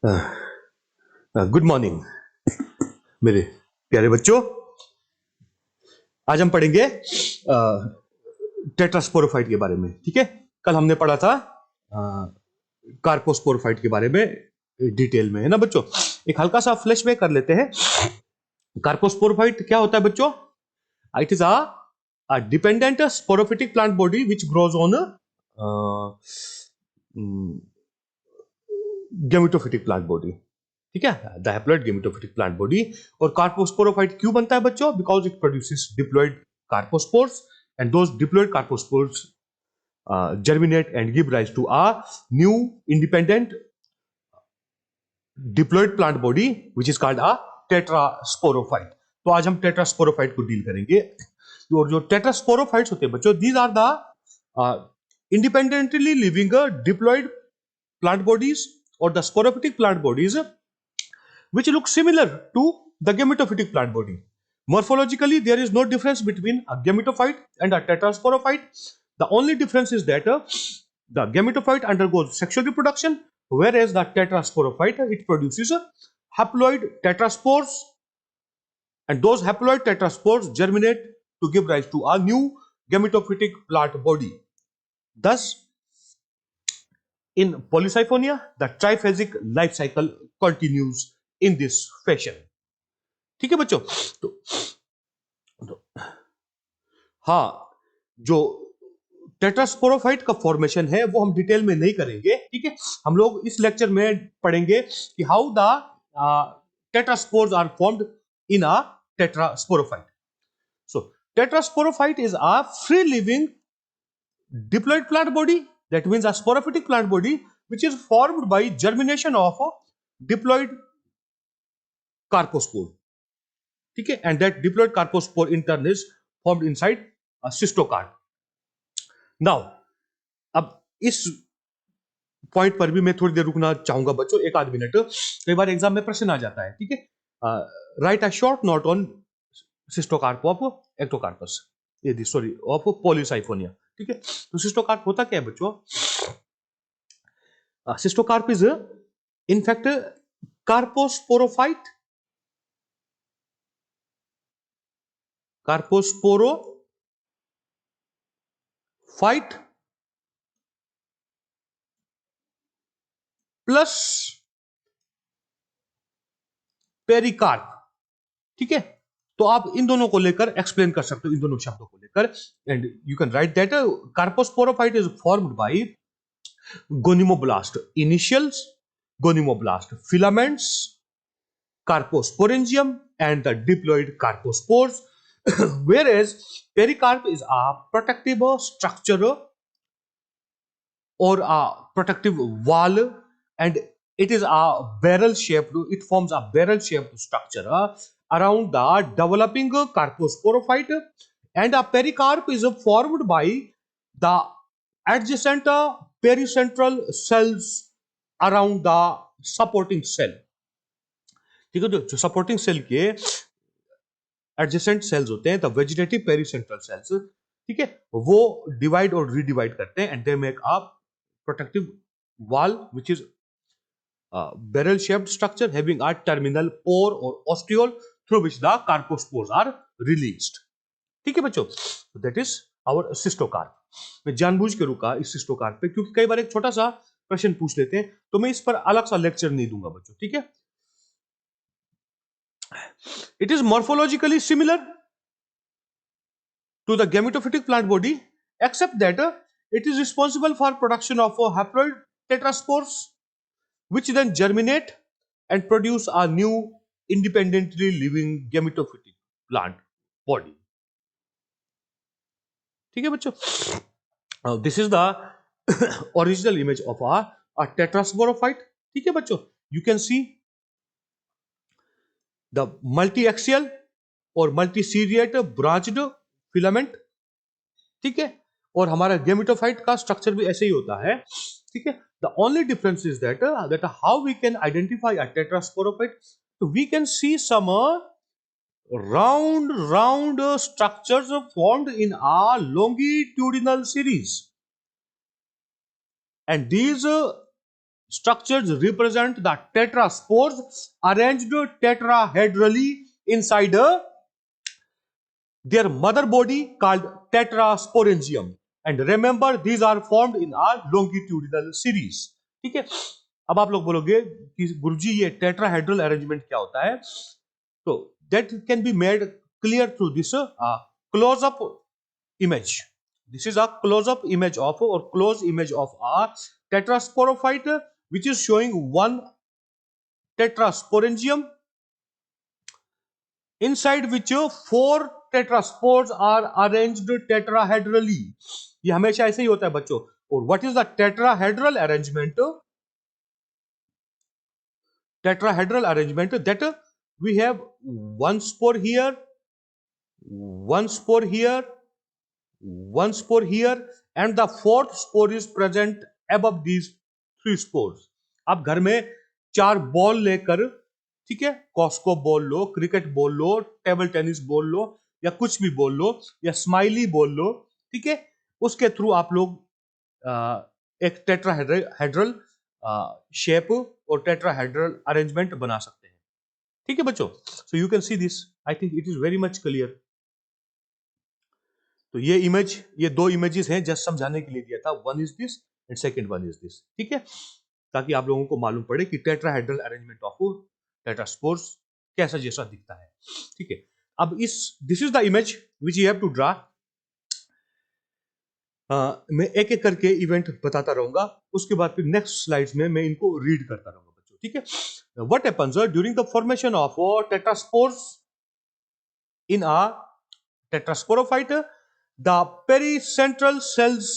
Good morning मेरे प्यारे बच्चों। आज हम पढ़ेंगे टेट्रास्पोरोफाइट के बारे में। ठीक है, कल हमने पढ़ा था कार्पोस्पोरोफाइट के बारे में डिटेल में, है ना बच्चों। एक हल्का सा फ्लैशबैक कर लेते हैं। कार्पोस्पोरोफाइट क्या होता है बच्चों? It is a dependent sporophytic plant body which grows on gametophytic plant body. ठीक है, the haploid gametophytic plant body. और कार्पोस्पोरोफाइट क्यों बनता है बच्चों? Because it produces diploid carpospores and those diploid carpospores germinate and give rise to a new independent diploid plant body which is called a tetrasporophyte। तो आज हम tetrasporophyte को deal करेंगे। और जो टेट्रास्पोरोफाइट्स होते हैं बच्चों, these are the independently living diploid plant bodies or the sporophytic plant bodies which look similar to the gametophytic plant body. Morphologically, there is no difference between a gametophyte and a tetrasporophyte. The only difference is that the gametophyte undergoes sexual reproduction, whereas the tetrasporophyte it produces haploid tetraspores, and those haploid tetraspores germinate to give rise to a new gametophytic plant body. Thus, in Polysiphonia, the triphasic life cycle continues in this fashion. ठीक है बच्चों। तो हाँ, जो tetrasporophyte का formation है वो हम डिटेल में नहीं करेंगे। ठीक है, हम लोग इस लेक्चर में पढ़ेंगे कि how the tetraspores are formed in a tetrasporophyte. So tetrasporophyte is a free living diploid plant body, that means a sporophytic plant body which is formed by germination of a diploid carpospore. ठीक है, and that diploid carpospore in turn is formed inside a cystocarp. Now, अब इस point पर भी मैं थोड़ी देर रुकना चाहूंगा बच्चों, एक आध मिनट। कई बार एग्जाम में प्रश्न आ जाता है। ठीक है, right a short note on cystocarp of Ectocarpus, ये सॉरी ऑफ पॉलीसाइफोनिया। ठीक है, तो सिस्टोकार्प होता क्या है बच्चों? Cystocarp is in fact carposporophyte plus pericarp. ठीक है, तो आप इन दोनों को लेकर एक्सप्लेन कर सकते हो, इन दोनों शब्दों को लेकर। And you can write that carposporophyte is formed by gonimoblast initials, gonimoblast filaments, carposporangium and the diploid carpospores, whereas pericarp is a protective structure or a protective wall, and it is a barrel shaped, it forms a barrel shaped structure around the developing carposporophyte, and a pericarp is formed by the adjacent pericentral cells around the supporting cell। ठीक है, जो supporting cell के adjacent sales होते हैं, the vegetative पेरिसेंट्रल sales, ठीक है, वो divide और रीडिवाइड करते हैं and they make a protective wall which is barrel shaped structure having a terminal pore or ostiole through which the carpospores are released। ठीक है बच्चों, दैट इज आवर सिस्टोकार्प। मैं जानबूझ के रुका इस सिस्टोकार्प पे क्योंकि कई बार एक छोटा सा प्रश्न पूछ लेते हैं, तो मैं इस पर अलग सा लेक्चर नहीं दूंगा बच्चों। ठीक है, it is morphologically similar to the gametophytic plant body except that it is responsible for production of haploid tetraspores which then germinate and produce a new independently living gametophytic plant body। ठीक है बच्चों, this is the original image of a tetrasporophyte। ठीक है बच्चों, you can see the multi-axial और multi-seriate branched filament। ठीक है, और हमारा गेमेटोफाइट का स्ट्रक्चर भी ऐसे ही होता है। ठीक है, the only difference is that how we can identify a tetrasporophyte. We can see some round structures formed in a longitudinal series, and these structures represent the tetraspores arranged tetrahedrally inside their mother body called tetrasporangium. And remember, these are formed in a longitudinal series. ठीक है, अब आप लोग बोलोगे कि गुरुजी ये tetrahedral arrangement क्या होता है? तो that can be made clear through this close-up image. This is a close-up image of or close image of a tetrasporophyte, which is showing one tetrasporangium inside which four tetraspores are arranged tetrahedrally. ये हमेशा ऐसे ही होता है बच्चों. और what is the tetrahedral arrangement? Tetrahedral arrangement that we have one spore here, one spore here, one spore here, and the fourth spore is present above these three spores. आप घर में 4 बॉल लेकर, ठीक है, कॉस्को बॉल लो, cricket ball लो, table tennis ball लो, या कुछ भी ball लो, या स्माइली बॉल लो, ठीक है, उसके थ्रू आप लोग एक टेट्राहेड्रल शेप और टेट्राहेड्रल अरेंजमेंट बना सकते हैं. ठीक है बच्चों, so you can see this. I think it is very much clear. तो ये इमेज, ये 2 इमेजेस हैं जस्ट समझाने के लिए दिया था. One is this and second one is this. ठीक है, ताकि आप लोगों को मालूम पड़े कि टेट्राहेड्रल अरेंजमेंट ऑफ टेट्रास्पोर्स कैसा जैसा दिखता है. ठीक है, अब this is the image which you have to draw. मैं एक एक करके इवेंट बताता रहूंगा, उसके बाद फिर नेक्स्ट स्लाइड्स में मैं इनको रीड करता रहूंगा बच्चों. ठीक है, what happens during the formation of tetraspores in a tetrasporophyte, the pericentral cells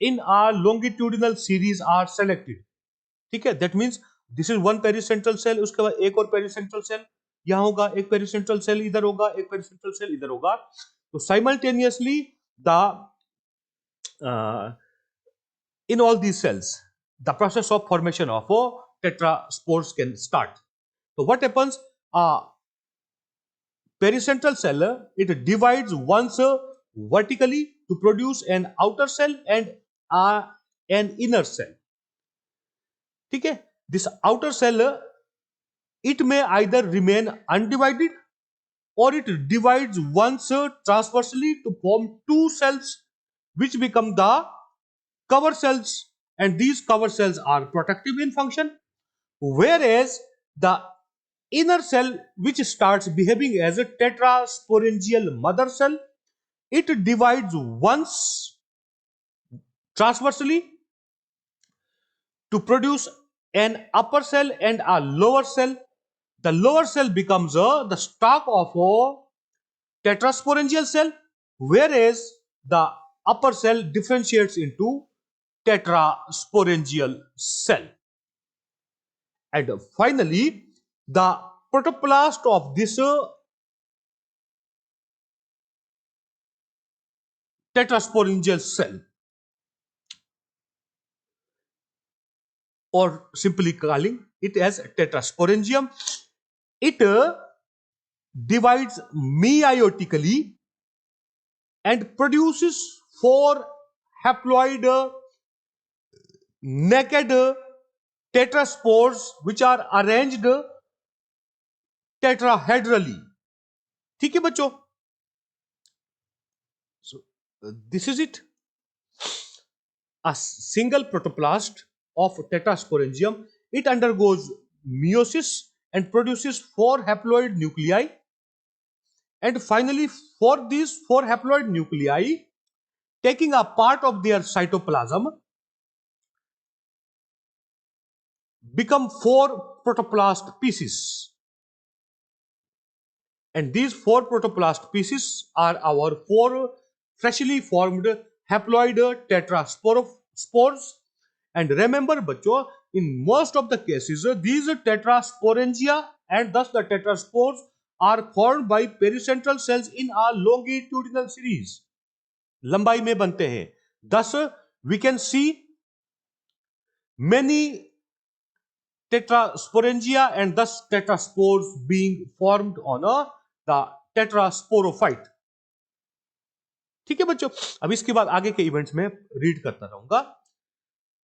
in a longitudinal series are selected. ठीक है, that means this is one pericentral cell, उसके बाद एक और pericentral cell यहां होगा, एक pericentral cell इधर होगा, एक pericentral cell इधर होगा. तो simultaneously the in all these cells the process of formation of tetraspores can start. So what happens? Pericentral cell, it divides once vertically to produce an outer cell and an inner cell. ठीक है, this outer cell, it may either remain undivided or it divides once transversely to form 2 cells which become the cover cells, and these cover cells are protective in function, whereas the inner cell, which starts behaving as a tetrasporangial mother cell, it divides once transversely to produce an upper cell and a lower cell. The lower cell becomes the stalk of a tetrasporangial cell, whereas the upper cell differentiates into tetrasporangial cell. And finally, the protoplast of this tetrasporangial cell, or simply calling it as tetrasporangium, it divides meiotically and produces 4 haploid naked tetraspores which are arranged tetrahedrally. ठीक है बच्चों, so this is it. A single protoplast of tetrasporangium, it undergoes meiosis and produces 4 haploid nuclei, and finally for these 4 haploid nuclei taking a part of their cytoplasm become 4 protoplast pieces, and these 4 protoplast pieces are our 4 freshly formed haploid tetraspores. And remember बच्चों, in most of the cases these tetrasporangia and thus the tetraspores are formed by pericentral cells in a longitudinal series. लंबाई में बनते हैं. Thus we can see many tetrasporangia and thus tetraspores being formed on the tetrasporophyte. ठीक है बच्चों, अब इसके बाद आगे के इवेंट्स में रीड करता रहूंगा.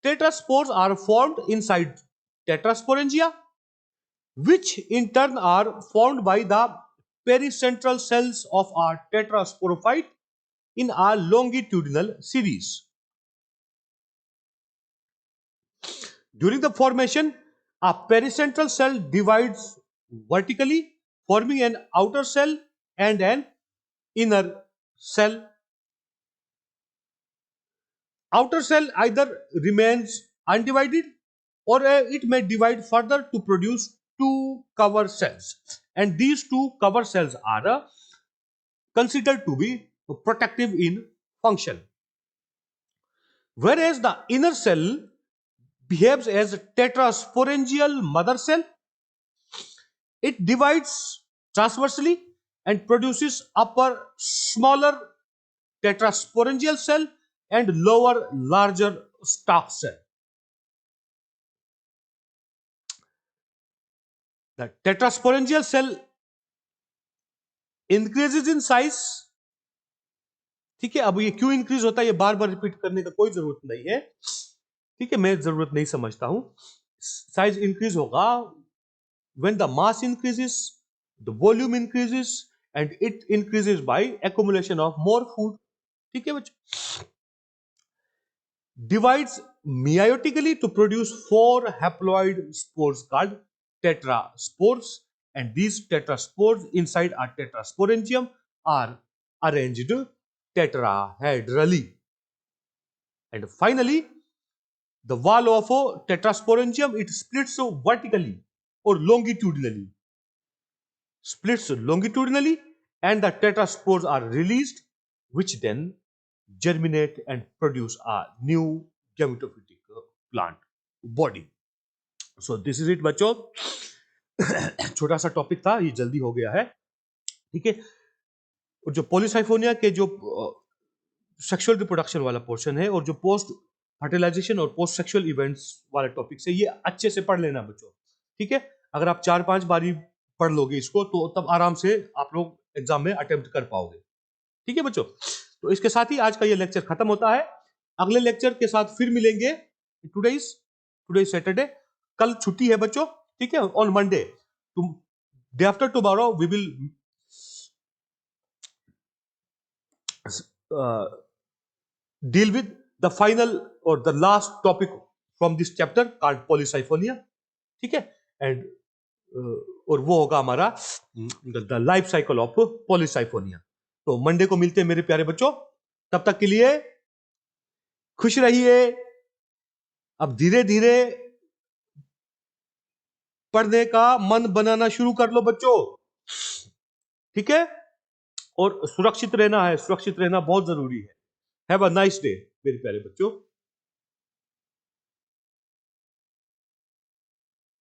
Tetraspores are formed inside tetrasporangia, which in turn are formed by the pericentral cells of a tetrasporophyte in a longitudinal series. During the formation, a pericentral cell divides vertically, forming an outer cell and an inner cell. Outer cell either remains undivided or it may divide further to produce two cover cells, and these two cover cells are considered to be protective in function, whereas the inner cell behaves as a tetrasporangial mother cell. It divides transversely and produces upper smaller tetrasporangial cell and lower larger stalk cell. The tetrasporangial cell increases in size. ठीक है, अब ये क्यों increase होता है ये बार बार repeat करने का कोई जरूरत नहीं है, ठीक है, मैं जरूरत नहीं समझता हूं. साइज इंक्रीज होगा when the mass increases, the volume increases and it increases by accumulation of more food. ठीक है बच्चों. Divides meiotically to produce 4 haploid spores called tetraspores, and these tetraspores inside a tetrasporangium are arranged tetrahedrally. And finally, the wall of a tetrasporangium, it splits vertically or longitudinally. Splits longitudinally and the tetraspores are released, which then germinate and produce a new gametophytic plant body. So this is it बच्चों. छोटा सा topic था, ये जल्दी हो गया है, ठीक है. और जो पॉलीसाइफोनिया के जो सेक्सुअल रिप्रोडक्शन वाला पोर्शन है और जो पोस्ट फर्टिलाइजेशन और पोस्ट सेक्सुअल इवेंट्स वाला टॉपिक है, ये अच्छे से पढ़ लेना बच्चों, ठीक है. अगर आप 4-5 बारी पढ़ लोगे इसको तो तब आराम से आप लोग एग्जाम में अटेम्प्ट कर पाओगे, ठीक है बच्चों. तो इसके साथ ही आज का ये लेक्चर खत्म होता है. अगले लेक्चर के साथ फिर मिलेंगे. टुडे सैटरडे, कल छुट्टी है बच्चों, ठीक है. On Monday, day after tomorrow we will deal with the final or the last topic from this chapter called polycyphonia, ठीक है. एंड और वो होगा हमारा the life cycle of Polysiphonia. तो मंडे को मिलते हैं मेरे प्यारे बच्चों. तब तक के लिए खुश रहिए. अब धीरे धीरे पढ़ने का मन बनाना शुरू कर लो बच्चों, ठीक है. और सुरक्षित रहना है, सुरक्षित रहना बहुत जरूरी है. हैव अ नाइस डे मेरे प्यारे बच्चों.